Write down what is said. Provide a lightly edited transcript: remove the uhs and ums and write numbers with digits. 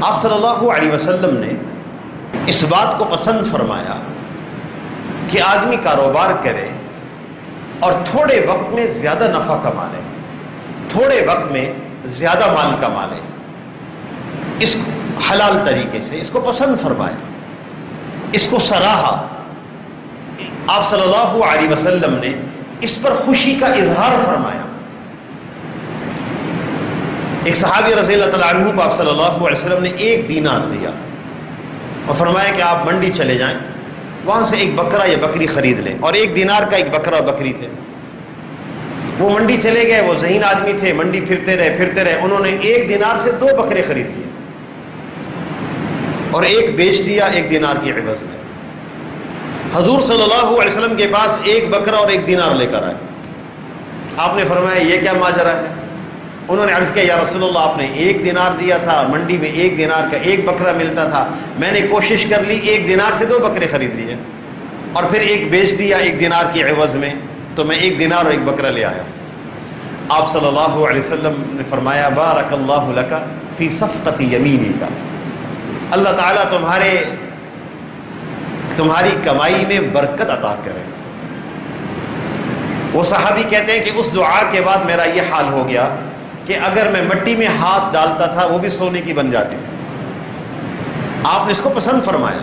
آپ صلی اللہ علیہ وسلم نے اس بات کو پسند فرمایا کہ آدمی کاروبار کرے اور تھوڑے وقت میں زیادہ نفع کما لے، تھوڑے وقت میں زیادہ مال کما لے، اس کو حلال طریقے سے، اس کو پسند فرمایا، اس کو سراہا۔ آپ صلی اللہ علیہ وسلم نے اس پر خوشی کا اظہار فرمایا۔ ایک صحابی رضی اللہ تعالیٰ عنہ کو آپ صلی اللہ علیہ وسلم نے 1 دینار دیا اور فرمایا کہ آپ منڈی چلے جائیں، وہاں سے ایک بکرا یا بکری خرید لیں، اور 1 دینار کا ایک بکرا بکری تھے۔ وہ منڈی چلے گئے، وہ ذہین آدمی تھے، منڈی پھرتے رہے، انہوں نے 1 دینار سے 2 بکرے خرید لیے اور ایک بیچ دیا 1 دینار کی عوض میں۔ حضور صلی اللہ علیہ وسلم کے پاس 1 بکرا اور 1 دینار لے کر آئے۔ آپ نے فرمایا یہ کیا ماجرا ہے؟ انہوں نے عرض کیا یا رسول اللہ، آپ نے 1 دینار دیا تھا، منڈی میں 1 دینار کا 1 بکرا ملتا تھا، میں نے کوشش کر لی 1 دینار سے 2 بکرے خرید لیے اور پھر 1 بیچ دیا 1 دینار کی عوض میں، تو میں 1 دینار اور 1 بکرا لے آیا۔ آپ صلی اللہ علیہ وسلم نے فرمایا بارک اللہ لک فی صفقۃ یمینک، اللہ تعالیٰ تمہاری کمائی میں برکت عطا کرے۔ وہ صحابی کہتے ہیں کہ اس دعا کے بعد میرا یہ حال ہو گیا کہ اگر میں مٹی میں ہاتھ ڈالتا تھا وہ بھی سونے کی بن جاتی تھی۔ آپ نے اس کو پسند فرمایا۔